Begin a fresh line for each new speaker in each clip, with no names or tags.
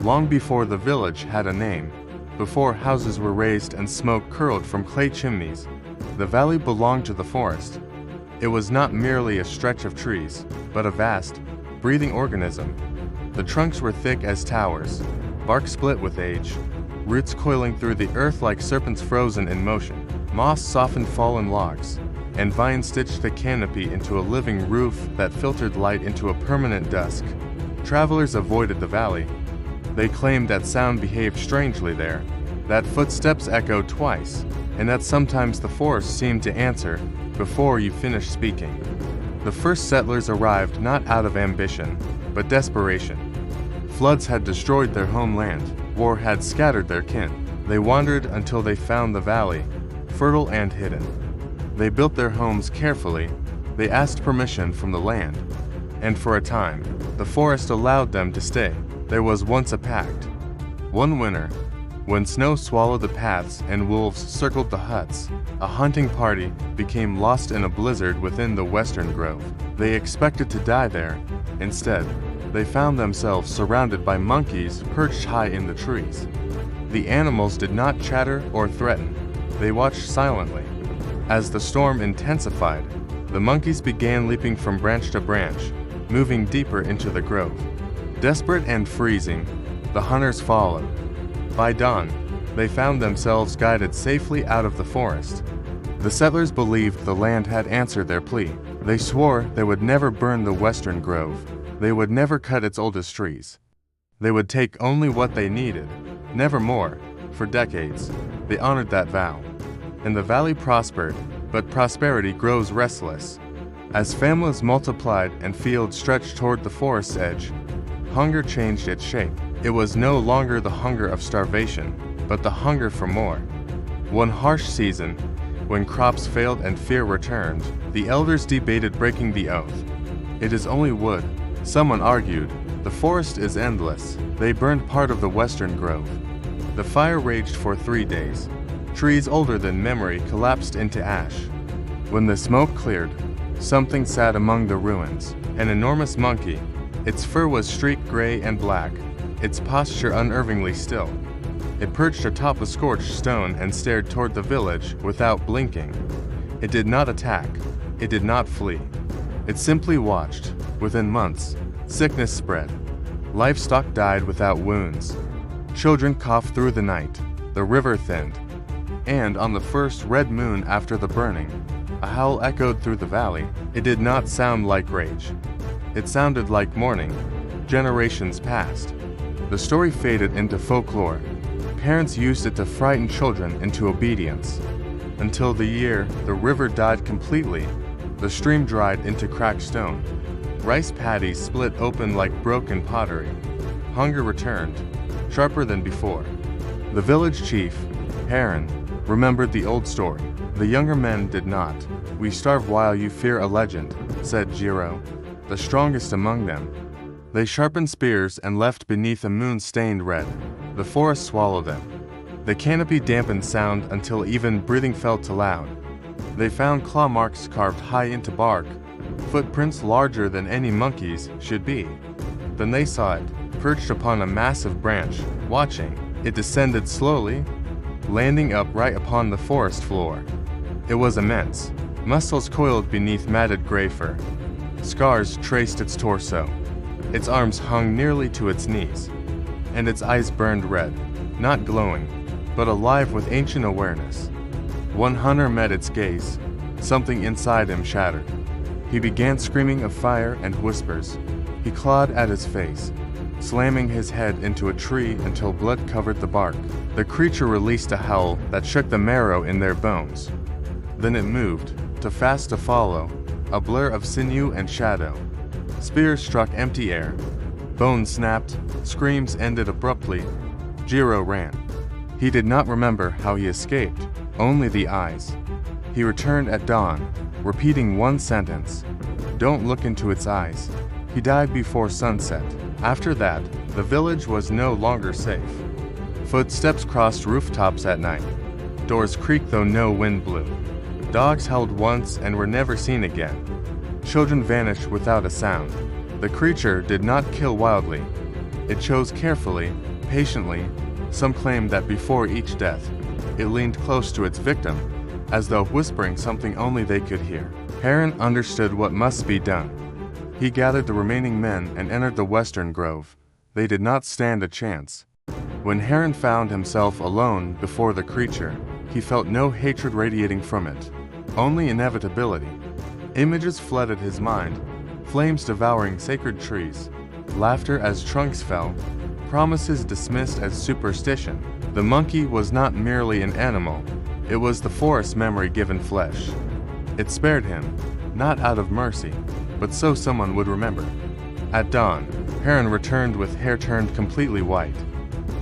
long before the village had a name, before houses were raised and smoke curled from clay chimneys. The valley belonged to the forest. It was not merely a stretch of trees, but a vast, breathing organism. The trunks were thick as towers, bark split with age, roots coiling through the earth like serpents frozen in motion. Moss softened fallen logs, and vines stitched the canopy into a living roof that filtered light into a permanent dusk. Travelers avoided the valley. They claimed that sound behaved strangely there, that footsteps echoed twice, and that sometimes the forest seemed to answer before you finished speaking. The first settlers arrived not out of ambition, but desperation. Floods had destroyed their homeland, war had scattered their kin. They wandered until they found the valley, fertile and hidden. They built their homes carefully, they asked permission from the land, and for a time, the forest allowed them to stay. There was once a pact. One winter, when snow swallowed the paths and wolves circled the huts, a hunting party became lost in a blizzard within the western grove. They expected to die there. Instead, they found themselves surrounded by monkeys perched high in the trees. The animals did not chatter or threaten. They watched silently. As the storm intensified, the monkeys began leaping from branch to branch, moving deeper into the grove. Desperate and freezing, the hunters followed. By dawn, they found themselves guided safely out of the forest. The settlers believed the land had answered their plea. They swore they would never burn the western grove. They would never cut its oldest trees. They would take only what they needed, never more. For decades, they honored that vow. And the valley prospered, but prosperity grows restless. As families multiplied and fields stretched toward the forest's edge, hunger changed its shape. It was no longer the hunger of starvation, but the hunger for more. One harsh season, when crops failed and fear returned, the elders debated breaking the oath. It is only wood, someone argued. The forest is endless. They burned part of the western grove. The fire raged for 3 days. Trees older than memory collapsed into ash. When the smoke cleared, something sat among the ruins. An enormous monkey. Its fur was streaked gray and black, its posture unnervingly still. It perched atop a scorched stone and stared toward the village without blinking. It did not attack. It did not flee. It simply watched. Within months, sickness spread. Livestock died without wounds. Children coughed through the night. The river thinned. And on the first red moon after the burning, a howl echoed through the valley. It did not sound like rage. It sounded like mourning. Generations passed. The story faded into folklore. Parents used it to frighten children into obedience. Until the year the river died completely, the stream dried into cracked stone. Rice paddies split open like broken pottery. Hunger returned, sharper than before. The village chief, Heron, remembered the old story. The younger men did not. "We starve while you fear a legend," said Jiro, the strongest among them. They sharpened spears and left beneath a moon-stained red. The forest swallowed them. The canopy dampened sound until even breathing felt too loud. They found claw marks carved high into bark, footprints larger than any monkey's should be. Then they saw it, perched upon a massive branch, watching. It descended slowly, landing upright upon the forest floor. It was immense. Muscles coiled beneath matted gray fur. Scars traced its torso. Its arms hung nearly to its knees, and its eyes burned red, not glowing, but alive with ancient awareness. One hunter met its gaze. Something inside him shattered. He began screaming of fire and whispers. He clawed at his face, slamming his head into a tree until blood covered the bark. The creature released a howl that shook the marrow in their bones. Then it moved, too fast to follow, a blur of sinew and shadow. Spears struck empty air. Bones snapped. Screams ended abruptly. Jiro ran. He did not remember how he escaped, only the eyes. He returned at dawn, repeating one sentence. "Don't look into its eyes." He died before sunset. After that, the village was no longer safe. Footsteps crossed rooftops at night. Doors creaked though no wind blew. Dogs howled once and were never seen again. Children vanished without a sound. The creature did not kill wildly. It chose carefully, Patiently, some claimed that before each death, it leaned close to its victim, as though whispering something only they could hear. Heron understood what must be done. He gathered the remaining men and entered the western grove. They did not stand a chance. When Heron found himself alone before the creature, he felt no hatred radiating from it, only inevitability. Images flooded his mind, flames devouring sacred trees, laughter as trunks fell, promises dismissed as superstition. The monkey was not merely an animal, it was the forest memory given flesh. It spared him, not out of mercy, but so someone would remember. At dawn, Heron returned with hair turned completely white.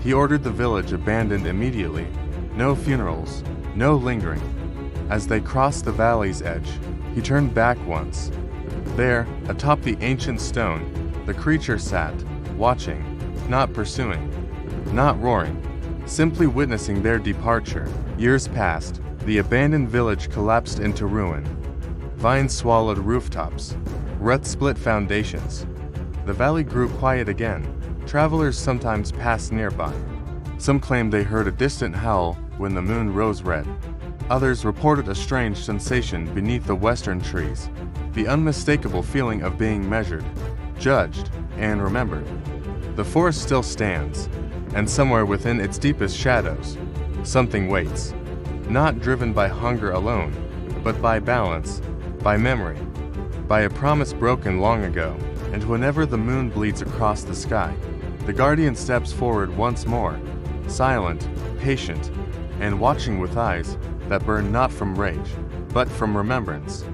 He ordered the village abandoned immediately. No funerals, no lingering. As they crossed the valley's edge, he turned back once. There, atop the ancient stone, the creature sat, watching, not pursuing, not roaring, simply witnessing their departure. Years passed. The abandoned village collapsed into ruin. Vines swallowed rooftops. Ruts split foundations. The valley grew quiet again. Travelers sometimes passed nearby. Some claimed they heard a distant howl when the moon rose red. Others reported a strange sensation beneath the western trees, the unmistakable feeling of being measured, judged, and remembered. The forest still stands, and somewhere within its deepest shadows, something waits, not driven by hunger alone, but by balance, by memory, by a promise broken long ago. And whenever the moon bleeds across the sky, the guardian steps forward once more, silent, patient, and watching with eyes that burn not from rage, but from remembrance.